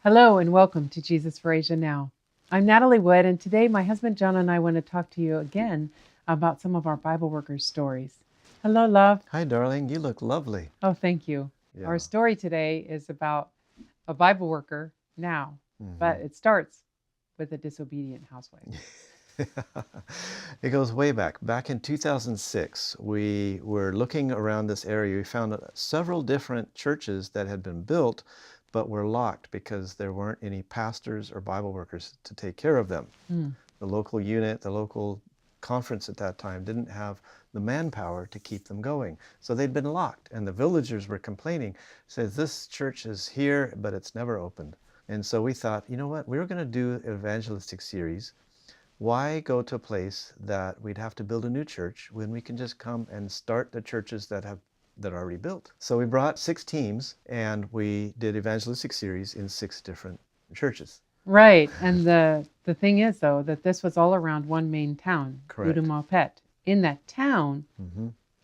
Hello and welcome to Jesus for Asia Now. I'm Natalie Wood, and today my husband John and I want to talk to you again about some of our Bible workers' stories. Hello, love. Hi, darling. You look lovely. Oh, thank you. Yeah. Our story today is about a Bible worker now, but it starts with a disobedient housewife. It goes way back. Back in 2006, we were looking around this area. We found several different churches that had been built, but were locked because there weren't any pastors or Bible workers to take care of them. The local unit, the local conference at that time didn't have the manpower to keep them going. So they'd been locked, and the villagers were complaining, says, this church is here, but it's never opened. And so we thought, you know what, we were going to do an evangelistic series. Why go to a place that we'd have to build a new church when we can just come and start the churches that are already built? So we brought 6 teams, and we did evangelistic series in 6 different churches. Right, and the thing is, though, that this was all around one main town, Correct. In that town,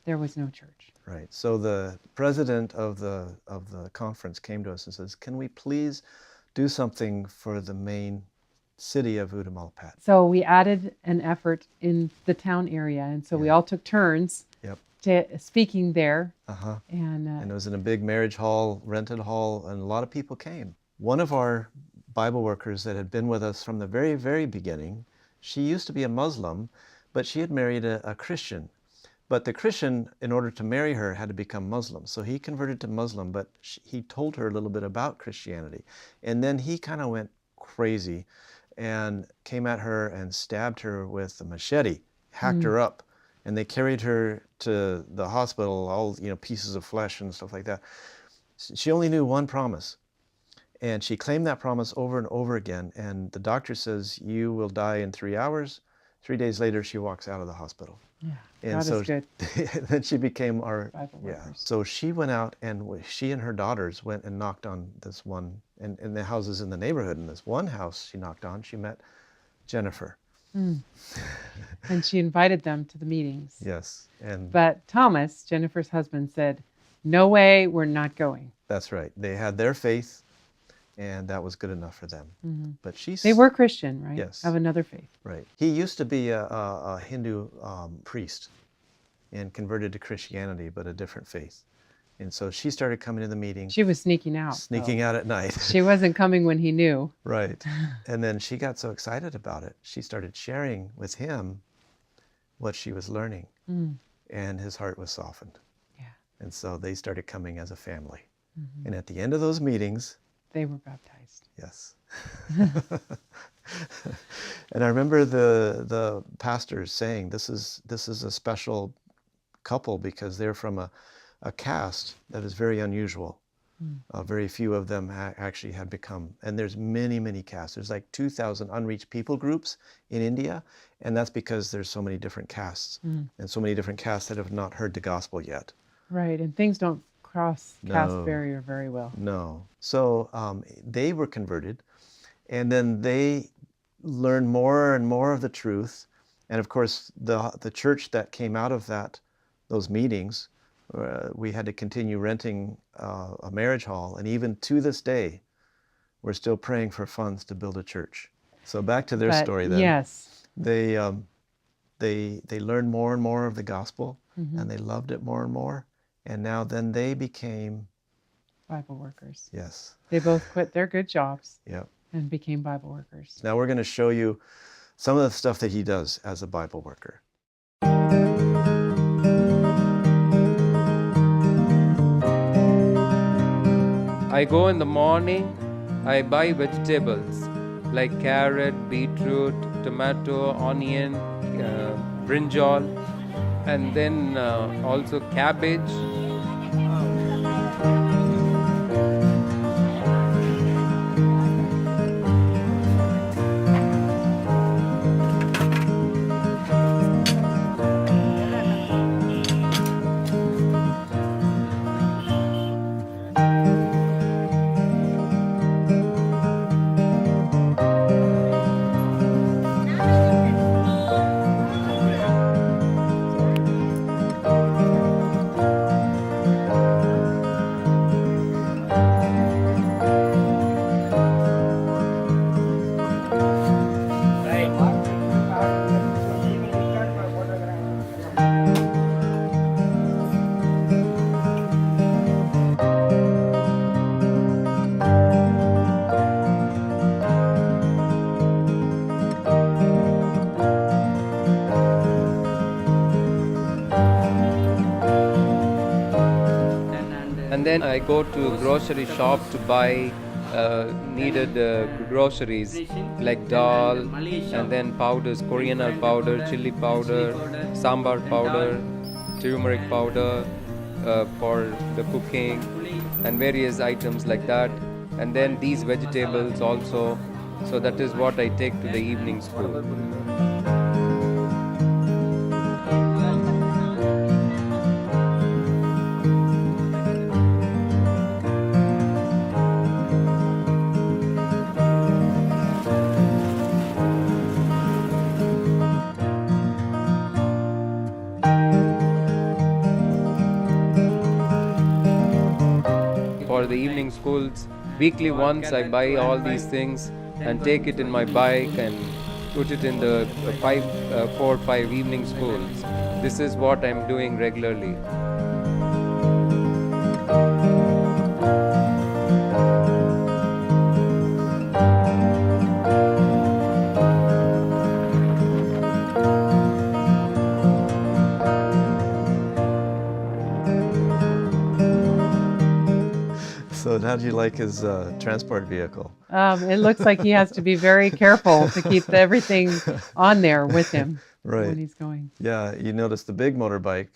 there was no church. Right. So the president of the conference came to us and says, can we please do something for the main city of Udamalpat? So we added an effort in the town area, and so we all took turns to speaking there. And it was in a big marriage hall, rented hall, and a lot of people came. One of our Bible workers that had been with us from the very, very beginning, she used to be a Muslim, but she had married a Christian. But the Christian, in order to marry her, had to become Muslim. So he converted to Muslim, but he told her a little bit about Christianity. And then he kind of went crazy and came at her and stabbed her with a machete, hacked her up. And they carried her to the hospital, all pieces of flesh and stuff like that. She only knew one promise. And she claimed that promise over and over again. And the doctor says, you will die in 3 hours. 3 days later, she walks out of the hospital. Yeah, and God so is good. then she became our Bible workers. So she went out, and she and her daughters went and knocked on this one, and in the houses in the neighborhood. In this one house she knocked on, she met Jennifer. And she invited them to the meetings. Yes. But Thomas, Jennifer's husband, said, no way, we're not going. That's right. They had their faith, and that was good enough for them. But They were Christian, right? Yes. Of another faith. Right. He used to be a Hindu priest and converted to Christianity, but a different faith. And so she started coming to the meeting. She was sneaking out. Sneaking out at night. She wasn't coming when he knew. Right. And then she got so excited about it, she started sharing with him what she was learning. And his heart was softened. Yeah. And so they started coming as a family. And at the end of those meetings, they were baptized. Yes. And I remember the pastors saying, this is a special couple because they're from a caste that is very unusual. Very few of them actually had become, and there's many, many castes. There's like 2,000 unreached people groups in India, and that's because there's so many different castes, and so many different castes that have not heard the gospel yet. Right, and things don't cross caste barrier very well. No. So they were converted, and then they learned more and more of the truth. And of course, the church that came out of those meetings, we had to continue renting a marriage hall, and even to this day, we're still praying for funds to build a church. So back to their story then. Yes. They learned more and more of the gospel, and they loved it more and more. And now then they became Bible workers. Yes. They both quit their good jobs and became Bible workers. Now we're going to show you some of the stuff that he does as a Bible worker. I go in the morning, I buy vegetables like carrot, beetroot, tomato, onion, brinjal, and then also cabbage. And then I go to grocery shop to buy needed groceries like dal, and then powders, coriander powder, chili powder, sambar powder, turmeric powder for the cooking, and various items like that. And then these vegetables also. So that is what I take to the evening school. For the evening schools, weekly once I buy all these things and take it in my bike and put it in the 4 or 5 evening schools. This is what I'm doing regularly. So how do you like his transport vehicle? It looks like he has to be very careful to keep everything on there with him when he's going. Yeah, you notice the big motorbike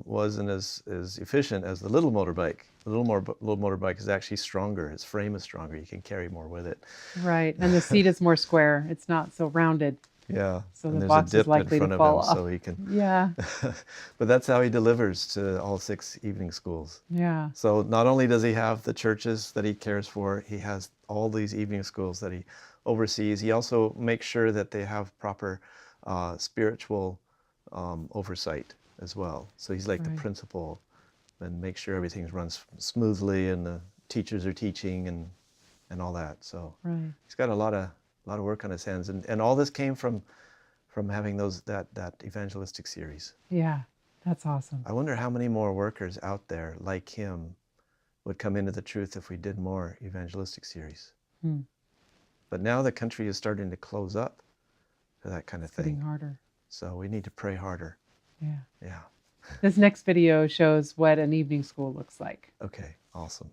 wasn't as efficient as the little motorbike. The little motorbike is actually stronger. Its frame is stronger. You can carry more with it. Right, and the seat is more square. It's not so rounded. Yeah, So and the there's box a dip is likely in front to of fall him off. so he can. Yeah, But that's how he delivers to all 6 evening schools. yeah, So not only does he have the churches that he cares for, he has all these evening schools that he oversees. He also makes sure that they have proper spiritual oversight as well. So he's like the principal and makes sure everything runs smoothly and the teachers are teaching and all that. So he's got a lot of work on his hands, and all this came from having that evangelistic series. yeah. That's awesome. I wonder how many more workers out there like him would come into the truth if we did more evangelistic series. But now the country is starting to close up to that kind of thing. Getting harder. So we need to pray harder. Yeah. Yeah. This next video shows what an evening school looks like. Okay, awesome.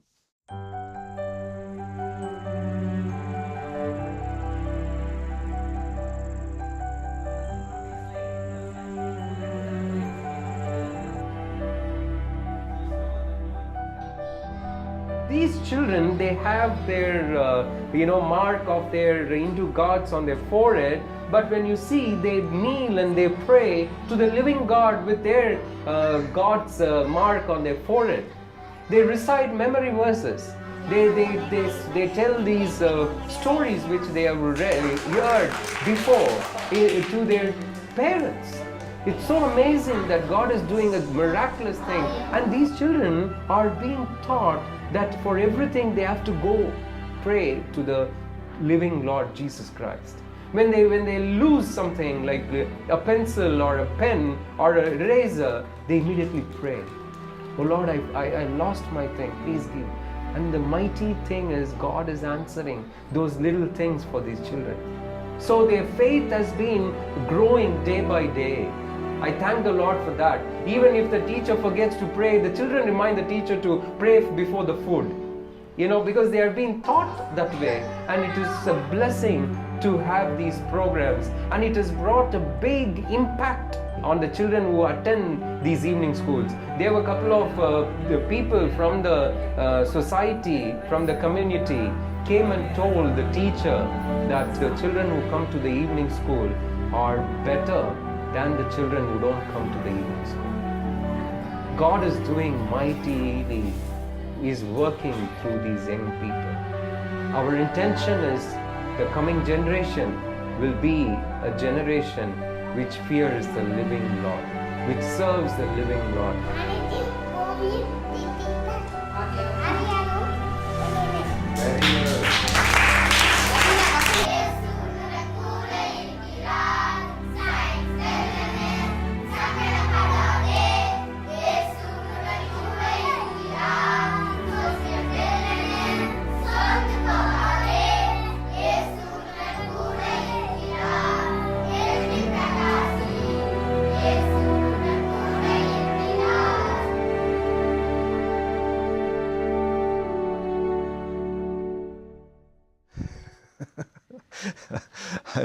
These children, they have their mark of their Hindu gods on their forehead, but when you see, they kneel and they pray to the living God with their God's mark on their forehead. They recite memory verses. They tell these stories which they have heard before to their parents. It's so amazing that God is doing a miraculous thing, and these children are being taught that for everything they have to go pray to the living Lord Jesus Christ. When they lose something like a pencil or a pen or a eraser, they immediately pray, "Oh Lord, I lost my thing, please give." And the mighty thing is God is answering those little things for these children. So their faith has been growing day by day. I thank the Lord for that. Even if the teacher forgets to pray, the children remind the teacher to pray before the food. Because they are being taught that way. And it is a blessing to have these programs. And it has brought a big impact on the children who attend these evening schools. There were a couple of the people from the society, from the community, came and told the teacher that the children who come to the evening school are better than the children who don't come to the evening school. God is doing mightily, is working through these young people. Our intention is the coming generation will be a generation which fears the living Lord, which serves the living Lord. Very good.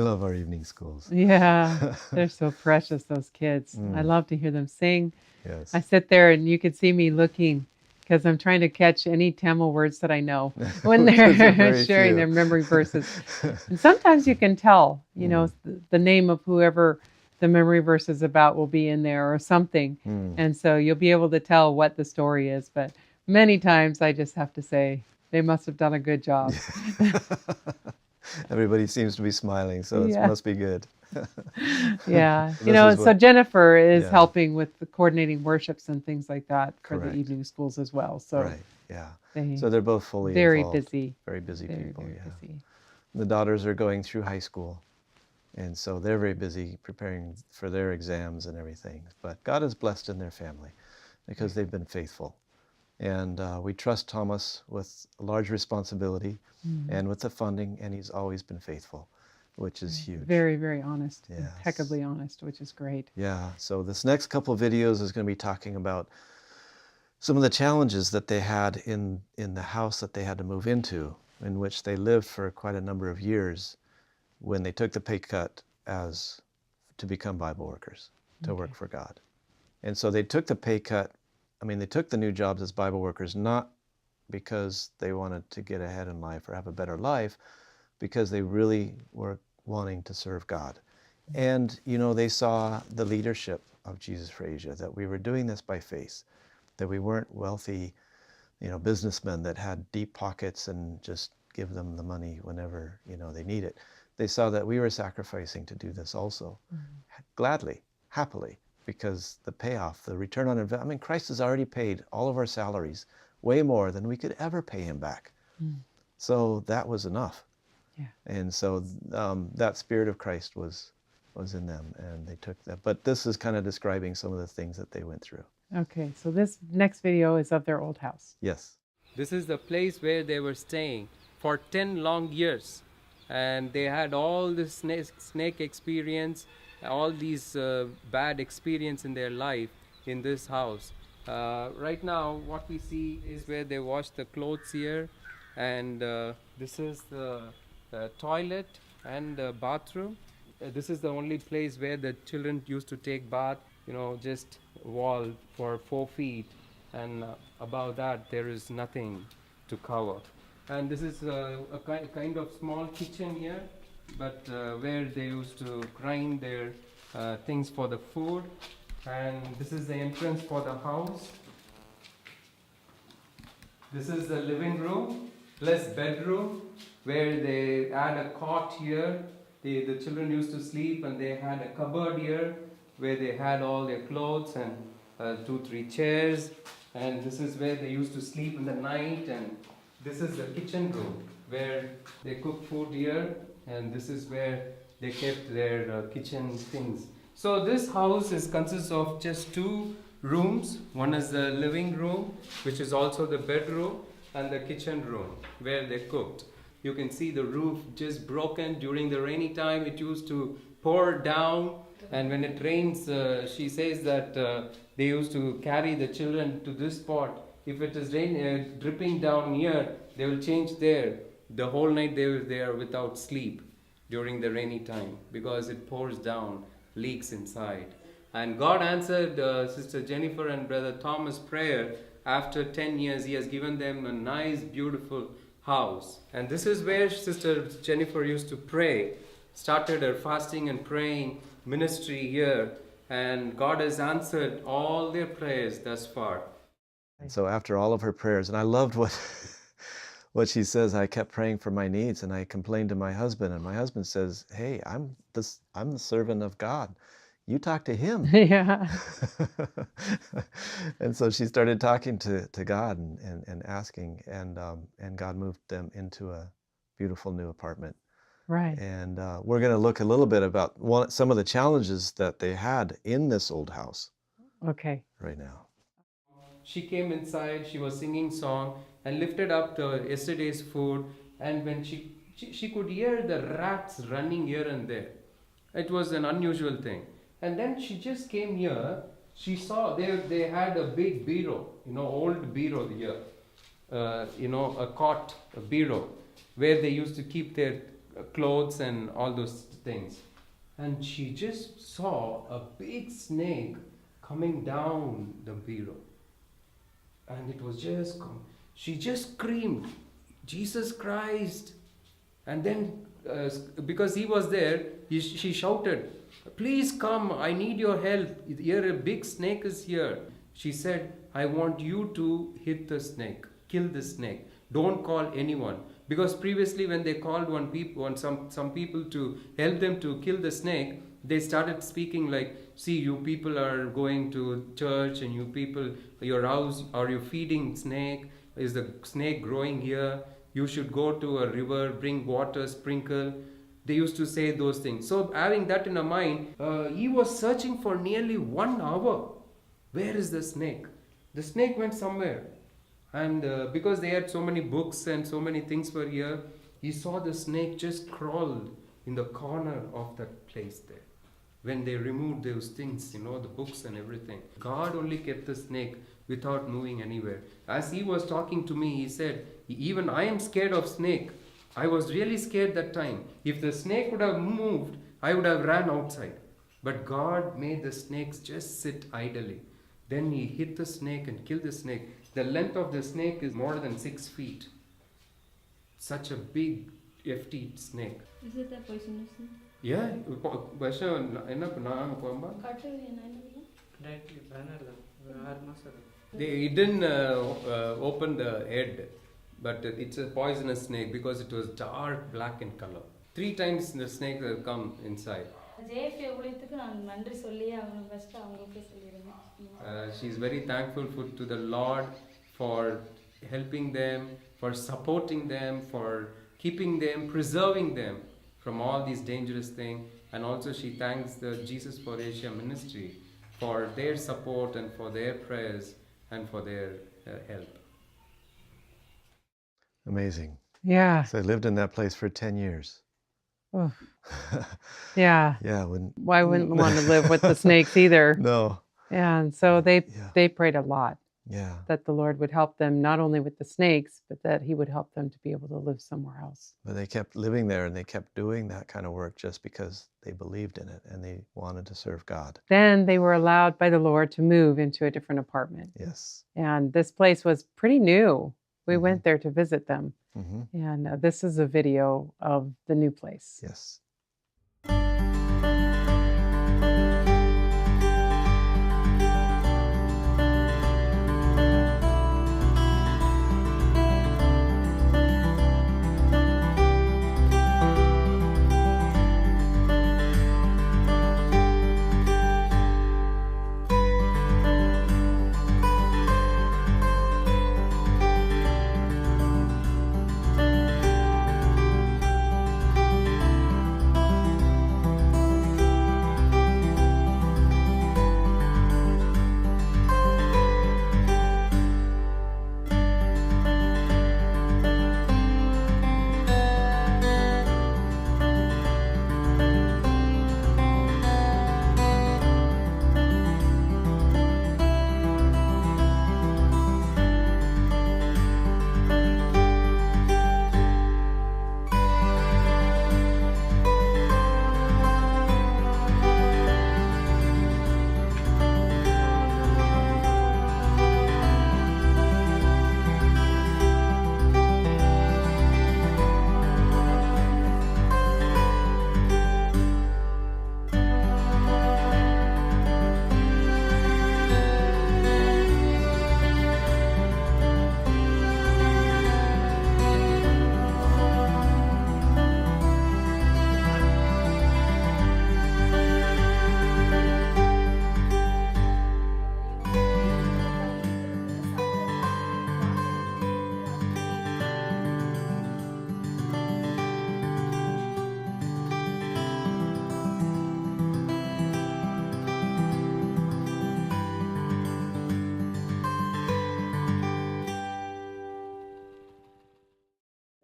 love our evening schools. Yeah, they're so precious, those kids. I love to hear them sing. Yes. I sit there and you could see me looking because I'm trying to catch any Tamil words that I know when Which is a they're very sharing few. their memory verses. And sometimes you can tell, you know, the name of whoever the memory verse is about will be in there or something. And so you'll be able to tell what the story is. But many times I just have to say, they must have done a good job. Everybody seems to be smiling, so it Yeah. must be good. Yeah. You This know, is so what- Jennifer is Yeah. helping with the coordinating worships and things like that for Correct. the evening schools as well. So Right, yeah. they So they're both fully very involved. busy. Very busy Very, people, very yeah. busy. The daughters are going through high school, and so they're very busy preparing for their exams and everything. But God is blessed in their family because they've been faithful. And we trust Thomas with a large responsibility and with the funding, and he's always been faithful, which is huge. Very, very honest. Yes. Impeccably honest, which is great. Yeah, so this next couple of videos is going to be talking about some of the challenges that they had in the house that they had to move into, in which they lived for quite a number of years when they took the pay cut as to become Bible workers, to work for God. And so they took the pay cut. I mean, they took the new jobs as Bible workers not because they wanted to get ahead in life or have a better life, because they really were wanting to serve God. And, you know, they saw the leadership of Jesus for Asia, that we were doing this by faith, that we weren't wealthy, you know, businessmen that had deep pockets and just give them the money whenever, you know, they need it. They saw that we were sacrificing to do this also, gladly, happily, because the payoff, the return on investment, I mean, Christ has already paid all of our salaries, way more than we could ever pay him back. So that was enough. Yeah. And so that spirit of Christ was in them, and they took that. But this is kind of describing some of the things that they went through. Okay, so this next video is of their old house. Yes. This is the place where they were staying for 10 long years. And they had all this snake experience, all these bad experience in their life in this house. Right now, what we see is where they wash the clothes here. And this is the toilet and the bathroom. This is the only place where the children used to take bath, you know, just wall for 4 feet. And above that, there is nothing to cover. And this is a kind of small kitchen here, but where they used to grind their things for the food. And this is the entrance for the house. This is the living room plus bedroom, where they had a cot here. The children used to sleep, and they had a cupboard here where they had all their clothes and 2-3 chairs. And this is where they used to sleep in the night. And this is the kitchen room where they cook food here, and this is where they kept their kitchen things. So this house consists of just 2 rooms. One is the living room, which is also the bedroom, and the kitchen room where they cooked. You can see the roof just broken. During the rainy time, it used to pour down, and when it rains, she says that they used to carry the children to this spot. If it is dripping down here, they will change there. The whole night they were there without sleep during the rainy time, because it pours down, leaks inside. And God answered Sister Jennifer and Brother Thomas' prayer. After 10 years, he has given them a nice, beautiful house. And this is where Sister Jennifer used to pray, started her fasting and praying ministry here, and God has answered all their prayers thus far. And so after all of her prayers, and I loved what she says, I kept praying for my needs, and I complained to my husband, and my husband says, hey, I'm the servant of God. You talk to him. Yeah. And so she started talking to God and asking, and God moved them into a beautiful new apartment. Right. And we're going to look a little bit about some of the challenges that they had in this old house Okay. right now. She came inside, she was singing song and lifted up yesterday's food, and when she could hear the rats running here and there. It was an unusual thing. And then she just came here, she saw they had a big bureau, old bureau here, a cot, a bureau, where they used to keep their clothes and all those things. And she just saw a big snake coming down the bureau. And it was just, she just screamed, Jesus Christ. And then, because he was there, she shouted, please come, I need your help. Here, a big snake is here. She said, I want you to hit the snake, kill the snake. Don't call anyone. Because previously when they called some people to help them to kill the snake, they started speaking like, see, you people are going to church and you people, your house, are you feeding snake? Is the snake growing here? You should go to a river, bring water, sprinkle. They used to say those things. So having that in mind, he was searching for nearly 1 hour. Where is the snake? The snake went somewhere. And because they had so many books and so many things were here, he saw the snake just crawl in the corner of that place there. When they removed those things, the books and everything. God only kept the snake without moving anywhere. As he was talking to me, he said, even I am scared of snake. I was really scared that time. If the snake would have moved, I would have ran outside. But God made the snakes just sit idly. Then he hit the snake and killed the snake. The length of the snake is more than 6 feet. Such a big, hefty snake. Is it a poisonous snake? Yeah. They didn't open the head, but it's a poisonous snake because it was dark black in color. 3 times the snake will come inside. She's very thankful to the Lord for helping them, for supporting them, for keeping them, preserving them from all these dangerous things. And also she thanks the Jesus for Asia ministry for their support and for their prayers and for their help. Amazing. Yeah. So I lived in that place for 10 years. Oh. Yeah. Yeah. Why wouldn't want to live with the snakes either? No. And so they prayed a lot. Yeah. That the Lord would help them not only with the snakes, but that he would help them to be able to live somewhere else. But they kept living there and they kept doing that kind of work just because they believed in it and they wanted to serve God. Then they were allowed by the Lord to move into a different apartment. Yes. And this place was pretty new. We went there to visit them. And this is a video of the new place. Yes.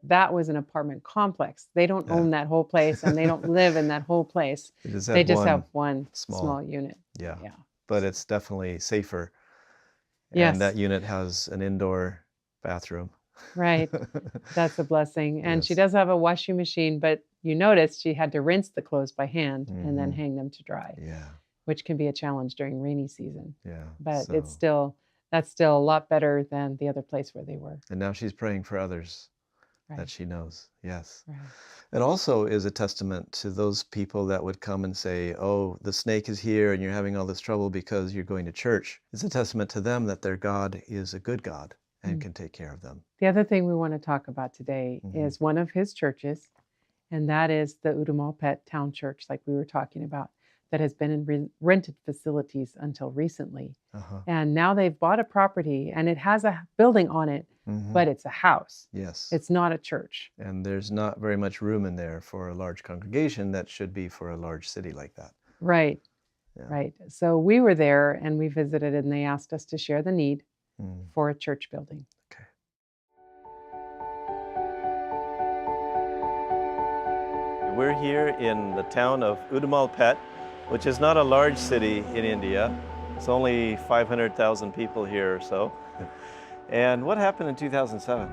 That was an apartment complex. They don't own that whole place and they don't live in that whole place. They just have one small unit. Yeah. Yeah. But it's definitely safer. And Yes. that unit has an indoor bathroom. Right. That's a blessing. And she Yes. does have a washing machine, but you noticed she had to rinse the clothes by hand and then Mhm. hang them to dry, Yeah. which can be a challenge during rainy season. Yeah. But So, that's still a lot better than the other place where they were. and now she's praying for others that Right. she knows. Yes. Right. It also is a testament to those people that would come and say, "Oh, the snake is here and you're having all this trouble because you're going to church." It's a testament to them that their God is a good God and Mm. can take care of them. The other thing we want to talk about today Mhm. is one of his churches, and that is the Udamalpet Town Church, like we were talking about, that has been in rented facilities until recently. Uh-huh. And now they've bought a property and it has a building on it, Mhm. but it's a house. Yes. It's not a church. And there's not very much room in there for a large congregation that should be for a large city like that. Right. Yeah. Right. So we were there and we visited and they asked us to share the need Mm. for a church building. Okay. We're here in the town of Udamalpet, which is not a large city in India. It's only 500,000 people here or so. And what happened in 2007?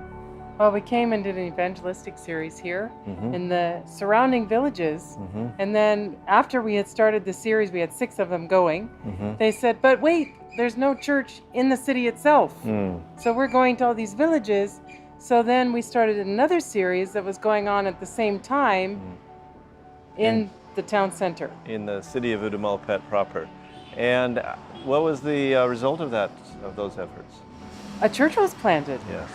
Well, we came and did an evangelistic series here Mhm. in the surrounding villages. Mhm. And then after we had started the series, we had 6 of them going. Mhm. They said, but wait, there's no church in the city itself. Mm. So we're going to all these villages. So then we started another series that was going on at the same time in the town center. In the city of Udamalpet proper. And what was the result of those efforts? A church was planted. Yes.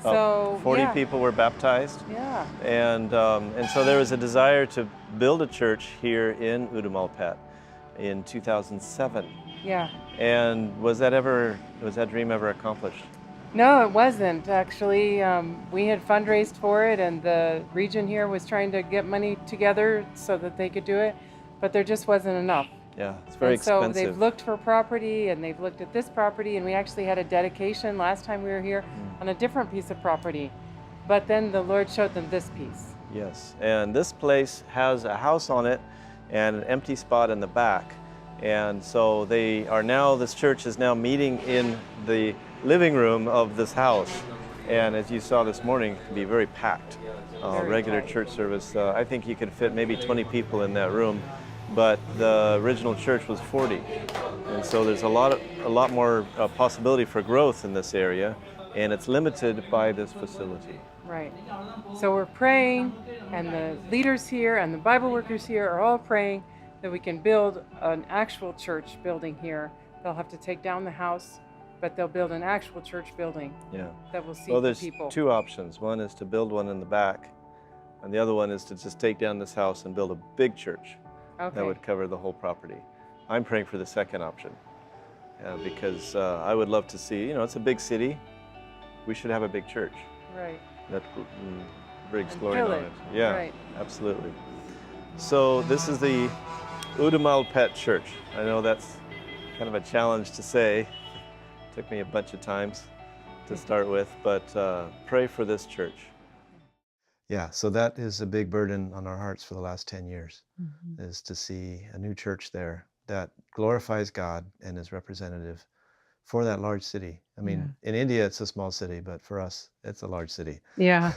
So 40 yeah. people were baptized. Yeah. And so there was a desire to build a church here in Udamalpet in 2007. Yeah. And was that dream ever accomplished? No, it wasn't actually. We had fundraised for it, and the region here was trying to get money together so that they could do it, but there just wasn't enough. Yeah, it's very And so expensive. they've looked for property, and they've looked at this property, and we actually had a dedication last time we were here on a different piece of property, but then the Lord showed them this piece. Yes, and this place has a house on it and an empty spot in the back. And so this church is now meeting in the living room of this house. And as you saw this morning, it can be very packed. Regular tight. church service, I think you could fit maybe 20 people in that room, but the original church was 40. And so there's a lot more possibility for growth in this area, and it's limited by this facility. Right. So we're praying, and the leaders here and the Bible workers here are all praying that we can build an actual church building here. They'll have to take down the house, but they'll build an actual church building Yeah. that will seat Well, the there's people. 2 options. One is to build one in the back, and the other one is to just take down this house and build a big church Okay. that would cover the whole property. I'm praying for the second option because I would love to see, it's a big city. We should have a big church Right. that brings And glory fill on it. it. Yeah, Right. absolutely. So this is the Udamalpet Church. I know that's kind of a challenge to say. Took me a bunch of times to start with, but pray for this church. Yeah, so that is a big burden on our hearts for the last 10 years, is to see a new church there that glorifies God and is representative for that large city. I mean, in India, it's a small city, but for us, it's a large city. Yeah.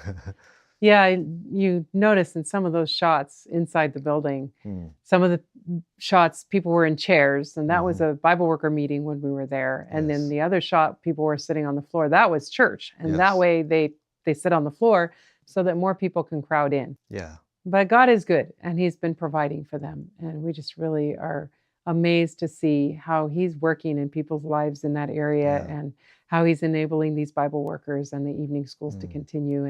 Yeah, you notice in some of those shots inside the building, some of the shots, people were in chairs, and that was a Bible worker meeting when we were there. And then Yes. the other shot, people were sitting on the floor. That was church. And Yes. that way they sit on the floor so that more people can crowd in. Yeah. But God is good, and he's been providing for them. And we just really are amazed to see how he's working in people's lives in that area and how he's enabling these Bible workers and the evening schools to continue.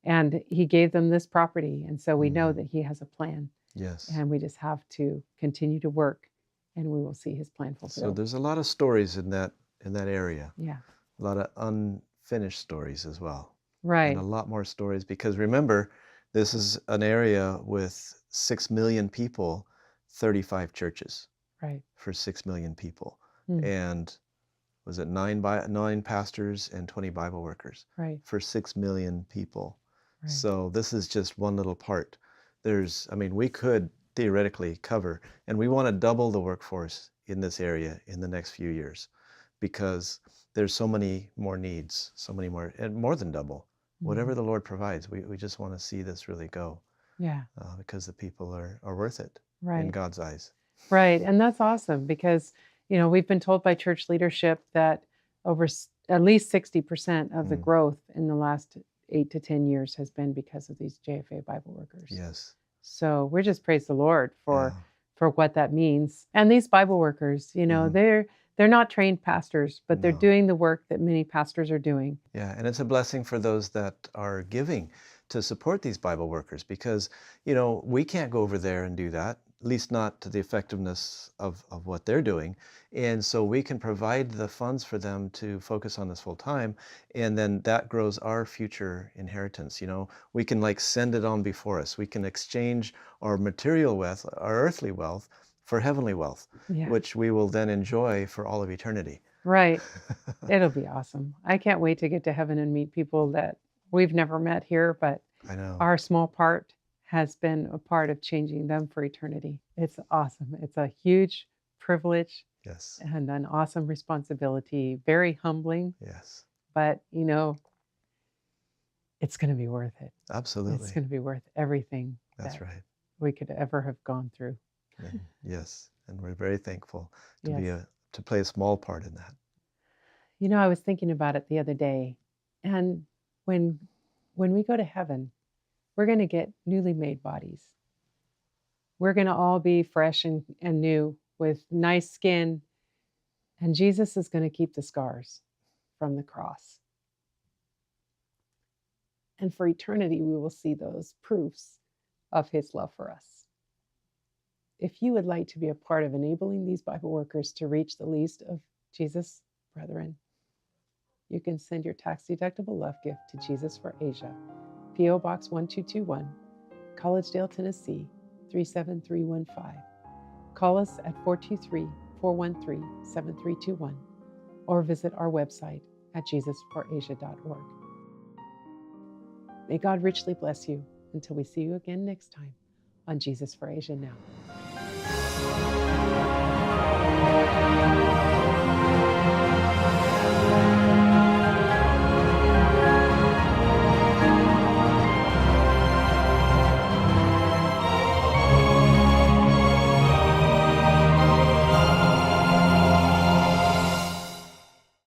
And he gave them this property. And so we know that he has a plan. Yes. And we just have to continue to work, and we will see his plan So fulfilled. there's a lot of stories in that area. Yeah. A lot of unfinished stories as well. Right. And a lot more stories because remember, this is an area with 6 million people, 35 churches Right. for 6 million people. Mm. And was it 9 pastors and 20 Bible workers Right. for 6 million people. Right. So this is just one little part. We could theoretically cover, and we want to double the workforce in this area in the next few years because there's so many more needs, so many more, and more than double. Whatever the Lord provides, we just want to see this really go. Yeah. because the people are worth it in Right. God's eyes. Right. And that's awesome because, we've been told by church leadership that at least 60% of the Mm. growth in the last 8 to 10 years has been because of these JFA Bible workers. Yes. So we're just praise the Lord Yeah. for what that means. And these Bible workers, Mhm. they're not trained pastors, but they're No. doing the work that many pastors are doing. Yeah, and it's a blessing for those that are giving to support these Bible workers because, we can't go over there and do that, at least not to the effectiveness of what they're doing. And so we can provide the funds for them to focus on this full time. And then that grows our future inheritance. We can like send it on before us. We can exchange our material wealth, our earthly wealth, for heavenly wealth, Yeah. which we will then enjoy for all of eternity. Right. It'll be awesome. I can't wait to get to heaven and meet people that we've never met here, but I know. our small part has been a part of changing them for eternity. It's awesome. It's a huge privilege Yes. and an awesome responsibility, very humbling, Yes. but it's going to be worth it. Absolutely. It's going to be worth everything That's that right. we could ever have gone through. And yes, and we're very thankful to Yes. to play a small part in that. I was thinking about it the other day, and when we go to heaven, we're going to get newly made bodies. We're going to all be fresh and new with nice skin, and Jesus is going to keep the scars from the cross. And for eternity, we will see those proofs of his love for us. If you would like to be a part of enabling these Bible workers to reach the least of Jesus' brethren, you can send your tax-deductible love gift to Jesus for Asia, P.O. Box 1221, Collegedale, Tennessee 37315. Call us at 423-413-7321 or visit our website at jesusforasia.org. May God richly bless you until we see you again next time on Jesus for Asia Now.